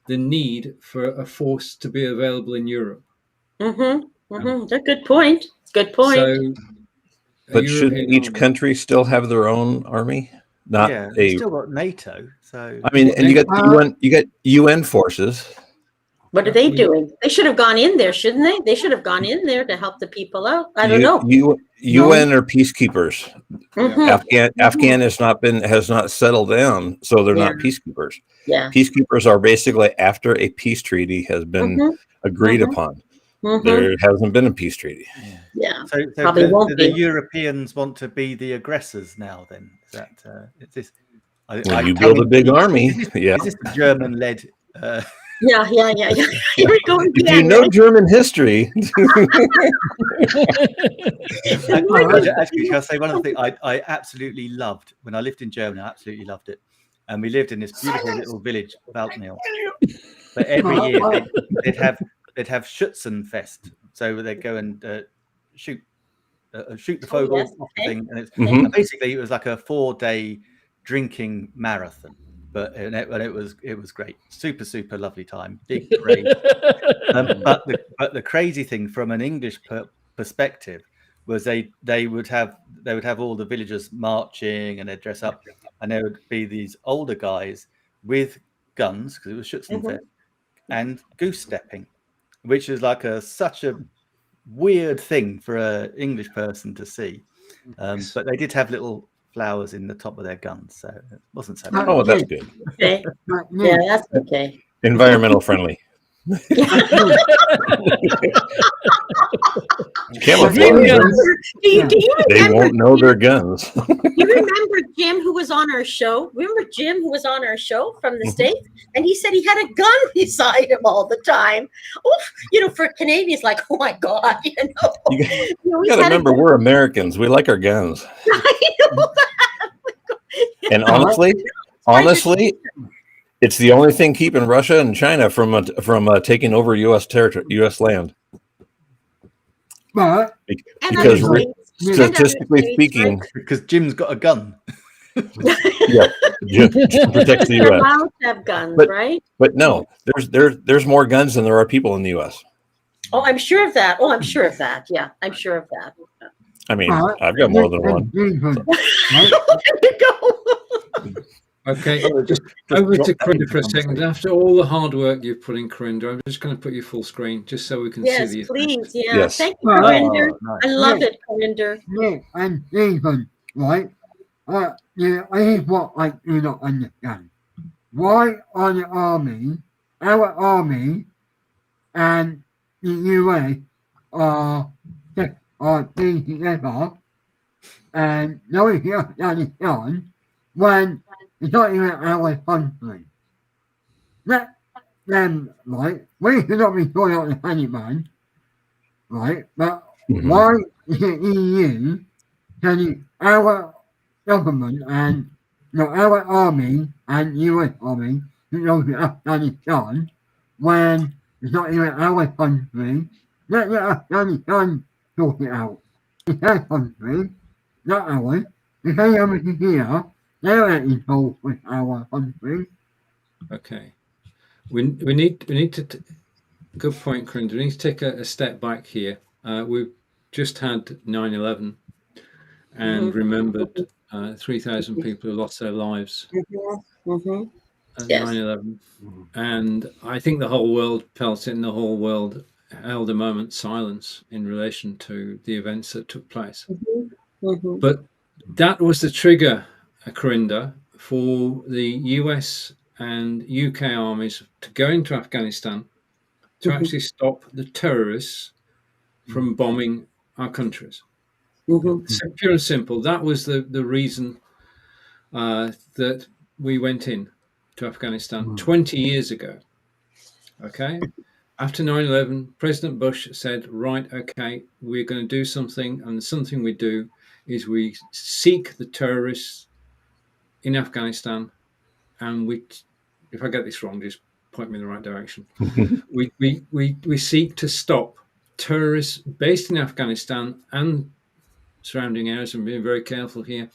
the need for a force to be available in Europe. That's a good point. Good point. So, but shouldn't each country still have their own army? Still got NATO. So I mean, and you got UN forces. What are they doing? They should have gone in there, shouldn't they? They should have gone in there to help the people out. I don't know. UN are peacekeepers. Afghan has not settled down, so they're not peacekeepers. Yeah. Peacekeepers are basically after a peace treaty has been agreed upon. There hasn't been a peace treaty. Yeah. So the Europeans want to be the aggressors now? Then is that is this? You build a big army. Is this German-led? Yeah. Here we go again. If you know German history. Actually, can I say one of the things I absolutely loved when I lived in Germany? I absolutely loved it. And we lived in this beautiful little village, Waldnil. But every year they'd have Schützenfest. So they'd go and shoot the Vogel thing. And basically it was like a 4-day drinking marathon. But it was great, super lovely time, big parade. But the crazy thing from an English perspective was they would have all the villagers marching and they'd dress up, and there would be these older guys with guns because it was Schützenfest, and goose stepping, which is like such a weird thing for an English person to see. But they did have little flowers in the top of their guns, so it wasn't so bad. Oh, that's good. Okay. Yeah, that's okay. Environmental friendly. Camouflage. Do you They remember, won't know their guns. you remember Jim, who was on our show? Remember Jim, who was on our show from the States? And he said he had a gun beside him all the time. Oof, for Canadians, like, oh my God, You got to remember, we're Americans. We like our guns. I know that. And honestly, it's the only thing keeping Russia and China from taking over U.S. territory, U.S. land. But Because statistically speaking, because Jim's got a gun. yeah, Jim protects the They're U.S. allowed to have guns, right? But no, there's more guns than there are people in the U.S. Oh, I'm sure of that. Yeah, I'm sure of that. I mean, I've got more than one. There you go. Okay, just over to Corinda for a second. After all the hard work you've put in, Corinda, I'm just going to put you full screen just so we can Yes, see the please. Yeah. Yes. Thank you, Corinda. nice. I love it, Corinda. yeah, and even, right? Here's what I do not understand. Why are the army, our army, and the US are being together and knowing Afghanistan when it's not even our country? Let them, right? We should not be going out the Taliban, right? But why is the EU telling our government and our army and US army to go to Afghanistan when it's not even our country? Let the Afghanistan sort it out. It's their country, not ours. If they have it here, they're involved with our country. Okay, we need to. Good point, Corinda. We need to take a step back here. We've just had 9/11 and remembered 3,000 people who lost their lives at Yes. 9/11, and I think the whole world felt it, and the whole world held a moment's silence in relation to the events that took place. But that was the trigger, Corinda, for the US and UK armies to go into Afghanistan to actually stop the terrorists from bombing our countries. Pure and simple. That was the reason that we went in to Afghanistan 20 years ago. Okay. After 9/11, President Bush said, right, okay, we're going to do something. And something we do is we seek the terrorists in Afghanistan. And if I get this wrong, just point me in the right direction. we seek to stop terrorists based in Afghanistan and surrounding areas, and being very careful here,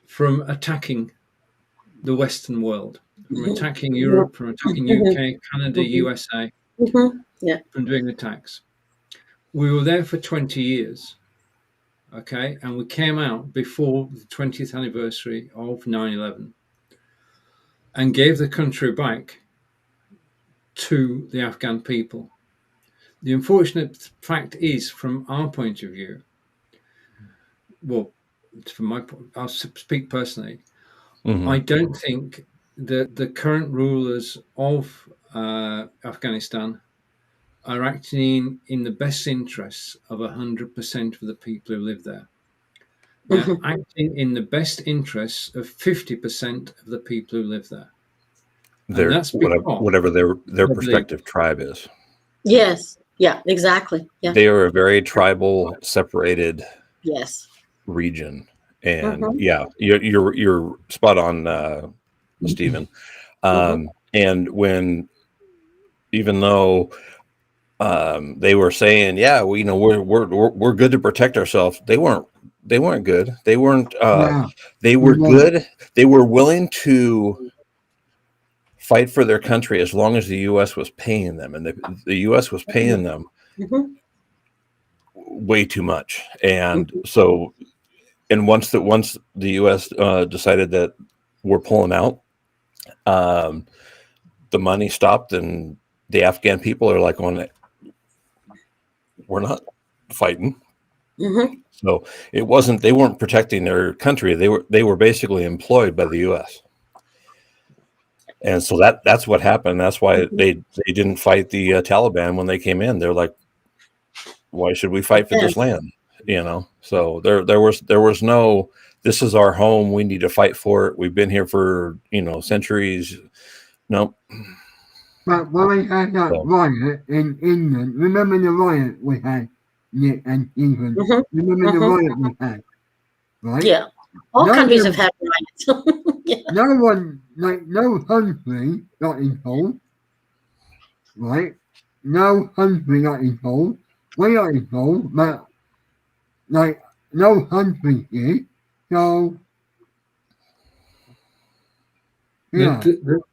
from attacking the Western world, from attacking Europe, from attacking UK, Canada, USA, from doing attacks. We were there for 20 years, okay, and we came out before the 20th anniversary of 9/11 and gave the country back to the Afghan people. The unfortunate fact is, from our point of view, well, from my point, I'll speak personally, I don't think that the current rulers of Afghanistan are acting in the best interests of 100% of the people who live there. They're acting in the best interests of 50% of the people who live there. That's whatever their prospective tribe is. Yes. Yeah, exactly. Yeah. They are a very tribal, separated region. And you're spot on, Stephen. And even though they were saying, we're good to protect ourselves, they weren't good. They weren't. They were good. They were willing to fight for their country as long as the U.S. was paying them, and the U.S. was paying them way too much. And so, and once the U.S. decided that we're pulling out, the money stopped, and the Afghan people are like, "We're not fighting." Mm-hmm. So it wasn't, they weren't protecting their country. They were basically employed by the U.S. And so that's what happened. That's why they didn't fight the Taliban when they came in. They're like, why should we fight for this land? You know, so there was no, this is our home, we need to fight for it. We've been here for, you know, centuries. No. But when we had that riot in England, remember the riot we had in England? Remember the riot we had, right? Yeah. All countries have had riots. Yeah. No one, like, no country got involved, right? No country got involved. We got involved, but, like, no country did. So, yeah.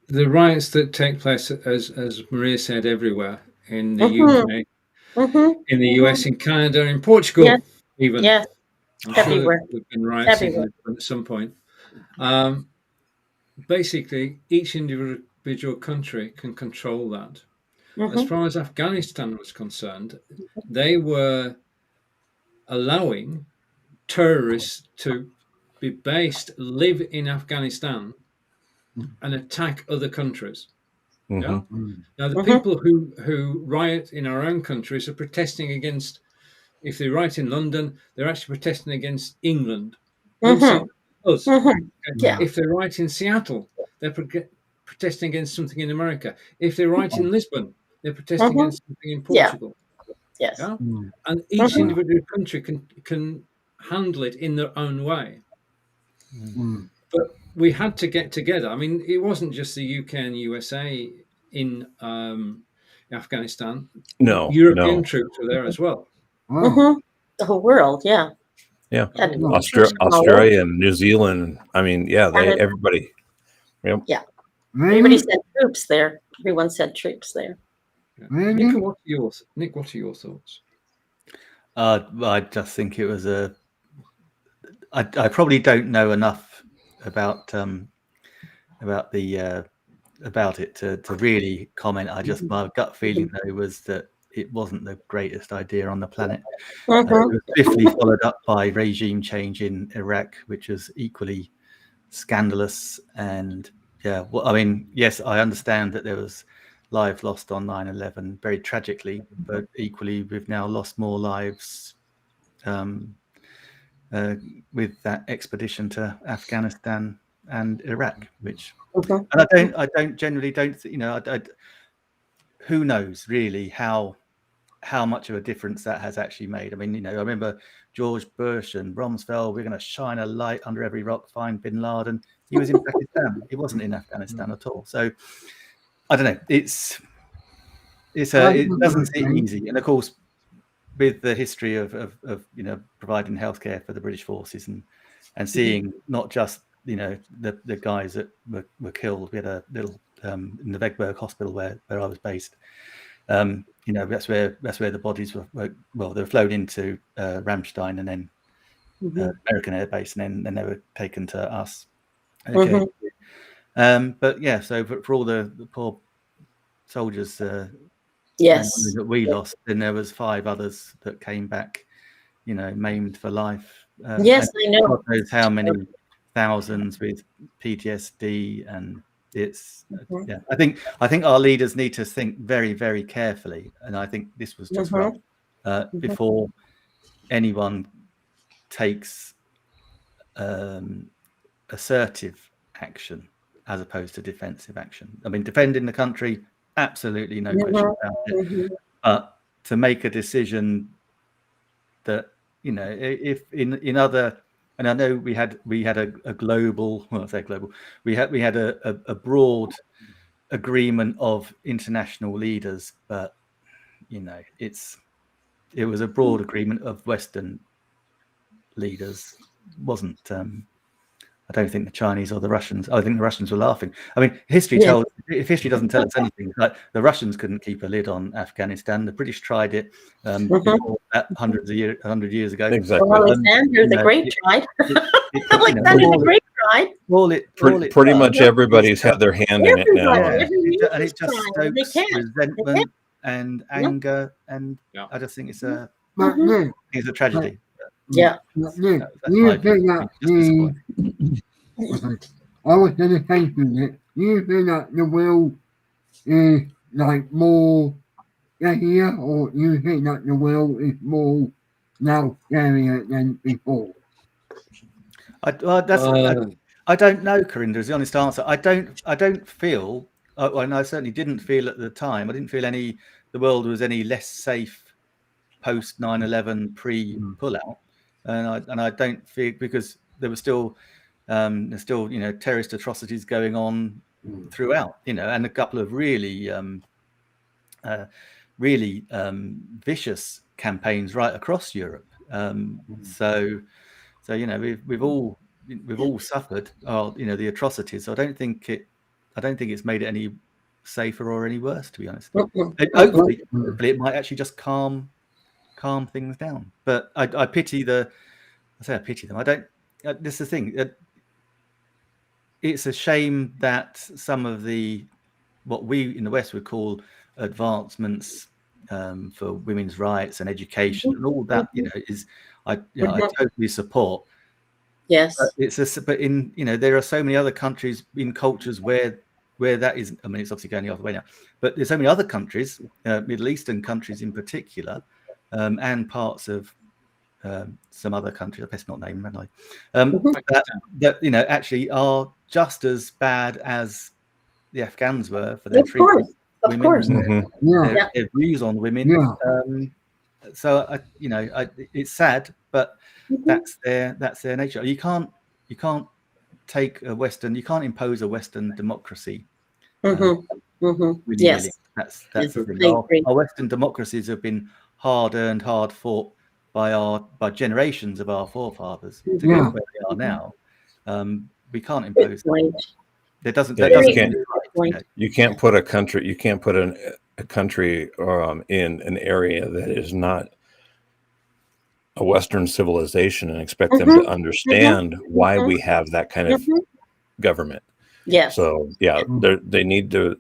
The riots that take place, as Maria said, everywhere in the UK, in the US, in Canada, in Portugal, even. Yes. I'm Everywhere. sure there've been riots Everywhere. at some point. Basically, each individual country can control that. As far as Afghanistan was concerned, they were allowing terrorists to be based, live in Afghanistan, and attack other countries. Yeah. Now, the people who riot in our own countries are protesting against. If they riot in London, they're actually protesting against England, us. Yeah. If they riot in Seattle, they're protesting against something in America. If they riot in Lisbon, they're protesting against something in Portugal. Yes. Yeah? And each individual country can handle it in their own way. But we had to get together. I mean, it wasn't just the UK and USA in Afghanistan. No. European troops were there as well. The whole world, yeah. Yeah. Australia and New Zealand. I mean, yeah, everybody. Yep. Yeah. Everybody sent troops there. Everyone sent troops there. Yeah. Nick, what are your thoughts? I just think it was I probably don't know enough about it to really comment. My gut feeling though was that it wasn't the greatest idea on the planet. It was swiftly followed up by regime change in Iraq, which was equally scandalous. And yeah, well, I mean, yes, I understand that there was lives lost on 9/11 very tragically, but equally we've now lost more lives with that expedition to Afghanistan and Iraq, which and I don't generally you know, who knows really how much of a difference that has actually made. I mean, you know, I remember George Bush and Rumsfeld, we're going to shine a light under every rock, find bin Laden. He was in Pakistan. He wasn't in Afghanistan at all. So I don't know. It doesn't seem easy. And of course, with the history of you know, providing healthcare for the British forces and seeing not just, you know, the guys that were killed. We had a little in the Vegberg hospital where I was based. You know, that's where the bodies were they were flown into Ramstein and then American Air Base, and then they were taken to us. Okay. But yeah, so for all the poor soldiers that we lost, then there was 5 others that came back, you know, maimed for life. Yes, I know. God knows how many thousands with PTSD, and it's yeah. I think our leaders need to think very, very carefully, and I think this was just wrong before anyone takes assertive action as opposed to defensive action. I mean, defending the country, absolutely no question about it. But to make a decision that, you know, if in other, and I know we had a global, well, I say global, we had a broad agreement of international leaders, but you know, it was a broad agreement of Western leaders. Wasn't I don't think the Chinese or the Russians. I think the Russians were laughing. I mean, history tells. If history doesn't tell us anything, like the Russians couldn't keep a lid on Afghanistan. The British tried it before that 100 years ago. Exactly. Well, Alexander the Great tried. Alexander the Great tried. Pretty much everybody's had their hand in it now. It it just stokes resentment and anger, and I just think it's a tragedy. Yeah. That's You my think opinion. that Just disappointing. I was going to say to you, you think that the will is like more scarier, or you think that the will is more now scarier than before? I don't know, Corinda, is the honest answer. I don't feel, and I certainly didn't feel at the time, I didn't feel the world was any less safe post 9/11 pre-pullout, and I don't feel, because there's still terrorist atrocities going on throughout, and a couple of really vicious campaigns right across Europe. So we've all suffered the atrocities. So I don't think it's made it any safer or any worse, to be honest. Hopefully it might actually just calm things down. But I pity them. I don't. This is the thing. It's a shame that some of what we in the West would call advancements for women's rights and education and all that, I totally support. Yes. But in there are so many other countries in cultures where that is. I mean, it's obviously going the other way now. But there's so many other countries, Middle Eastern countries in particular, and parts of some other countries, I best not name them, that actually are just as bad as the Afghans were for their treatment of women, course. Their views on women. So it's sad, but that's their nature. You can't take a Western, you can't impose a Western democracy. Yes, that's the thing. Our Western democracies have been hard-earned, hard-fought by generations of our forefathers to get where they are now. We can't impose that. You can't put a country. You can't put a country in an area that is not a Western civilization and expect them to understand why we have that kind of government. Yes. So they need to.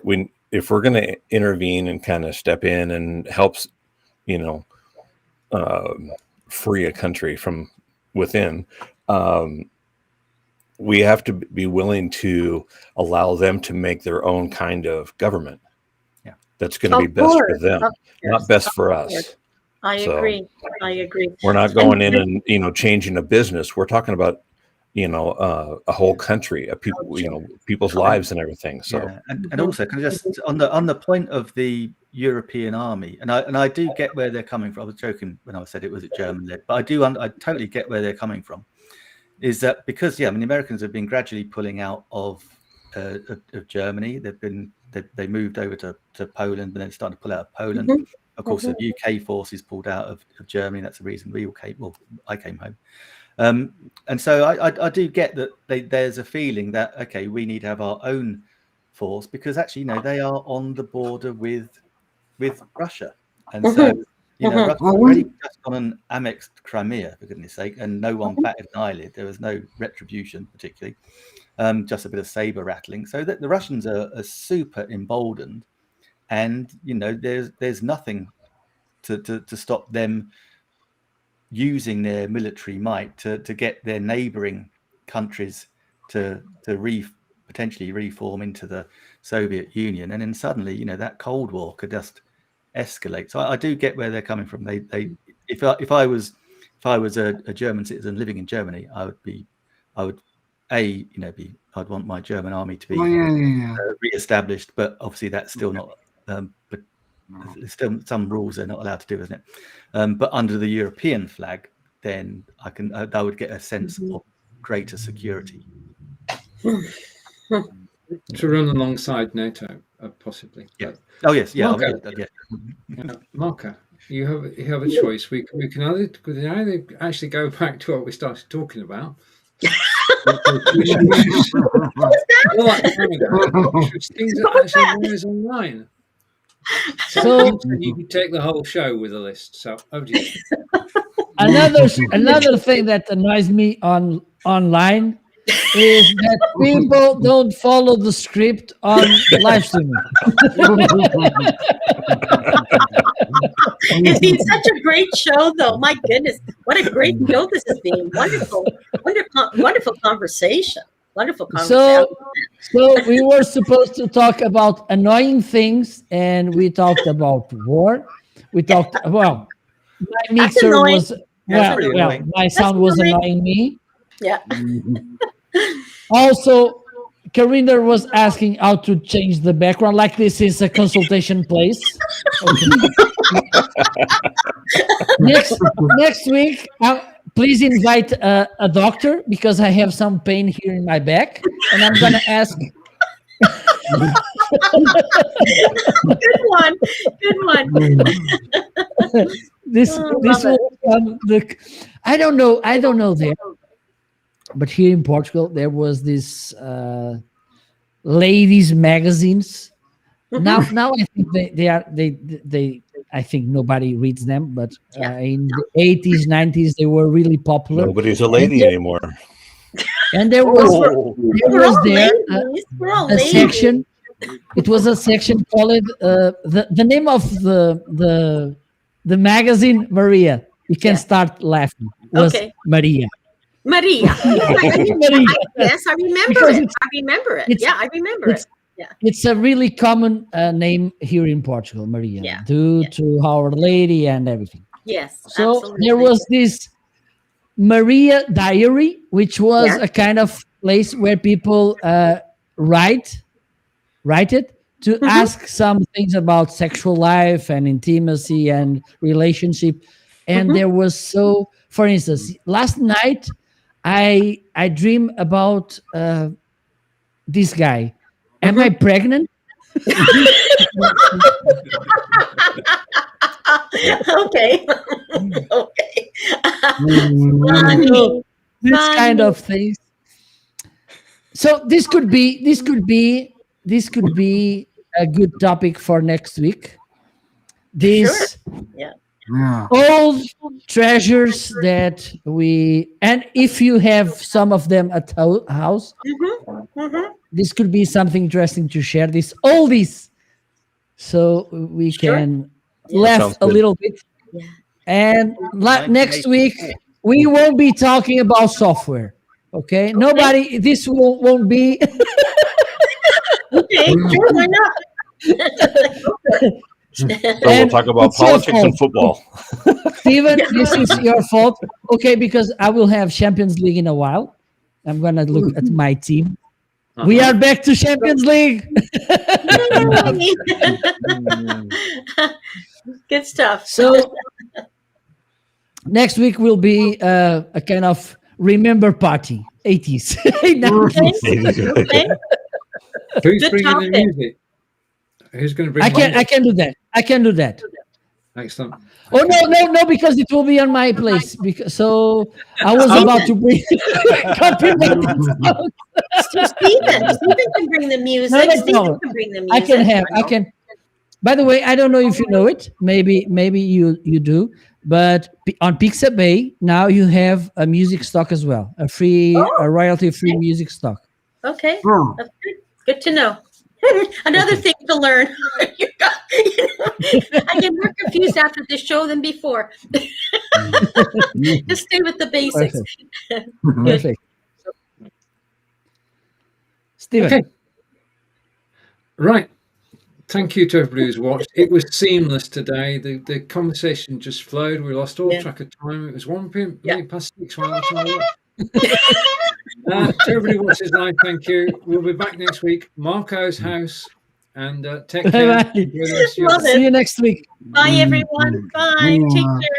If we're going to intervene and kind of step in and help, free a country from within. We have to be willing to allow them to make their own kind of government. Yeah, that's going to be best for them, not best for us. I agree. We're not going in and changing a business. We're talking about a whole country, people's lives and everything. So and also, can I just on the point of the European army, and I do get where they're coming from. I was joking when I said it was German led, but I totally get where they're coming from. Is that because the Americans have been gradually pulling out of Germany. They moved over to Poland, and then started to pull out of Poland. Of course, the UK forces pulled out of Germany. That's the reason we all came. Well, I came home, and so I do get that there's a feeling that we need to have our own force, because actually they are on the border with Russia, and so. Russia's already just gone and annexed Crimea, for goodness sake, and no one batted an eyelid. There was no retribution, particularly, just a bit of saber rattling. So that the Russians are super emboldened, and there's nothing to stop them using their military might to get their neighboring countries to potentially reform into the Soviet Union, and then suddenly that Cold War could just escalate. So I do get where they're coming from. If I was a German citizen living in Germany, I'd want my German army to be re-established, but obviously that's still not. But there's still some rules they're not allowed to do, isn't it? But under the European flag, then I would get a sense of greater security. To run alongside NATO, possibly. Yeah. Oh yes, yeah. Marco, you have a choice. We can either actually go back to what we started talking about. Things that actually lies online. So you can take the whole show with a list. So over to you. Another thing that annoys me online is that people don't follow the script on live streaming. It's been such a great show, though. My goodness, what a great show this has been. Wonderful conversation. Wonderful conversation. So we were supposed to talk about annoying things, and we talked about war. We talked my mixer annoying. was my sound was annoying me. Yeah. Also, Karina was asking how to change the background, like this is a consultation place. Okay. next week, please invite a doctor, because I have some pain here in my back, and I'm gonna ask. Good one. This will become I don't know there, but here in Portugal there was this ladies magazines. Now I think they I think nobody reads them, but in the 80s, 90s they were really popular. Nobody's a lady anymore. And there was a section. It was a section called the name of the magazine, Maria. You can start laughing. Was Maria. Maria. Yes, I remember it. I remember it. I remember it. Yeah. It's a really common name here in Portugal, Maria, due to Our Lady and everything. Yes. So absolutely. there was this Maria Diary, which was a kind of place where people write it to ask some things about sexual life and intimacy and relationship. And there was for instance, last night I dream about this guy. Am I pregnant? Okay. This kind of things. So this could be a good topic for next week. This old treasures that and if you have some of them at house, this could be something interesting to share. This oldies, so we can laugh a little bit. And next week we won't be talking about software. Okay, nobody. This won't be. Okay, sure, why not? So we'll talk about politics and football. Steven, this is your fault. Okay, because I will have Champions League in a while. I'm gonna look at my team. We are back to Champions League. Good stuff. So next week will be a kind of remember party, 80s. Okay. Who's Good bringing topic. the music? Who's going to bring? I can do that. I can do that. Excellent. Oh no, because it will be on my place. So I was about to bring copyright. Stephen can bring the music. Stephen can bring the music. I can. By the way, I don't know if you know it. Maybe you do. But on Pixabay now you have a music stock as well, a royalty-free music stock. Okay, that's good. Good to know. Another thing to learn. I get more confused after this show than before. Just stay with the basics. Perfect. Steven. Okay. Right. Thank you to everybody who's watched. It was seamless today. The conversation just flowed. We lost all track of time. It was 1 p.m. past 6 while I was on to everybody who watches live, thank you. We'll be back next week. Marco's house. And take care. See you next week. Bye, everyone. Bye. Take care.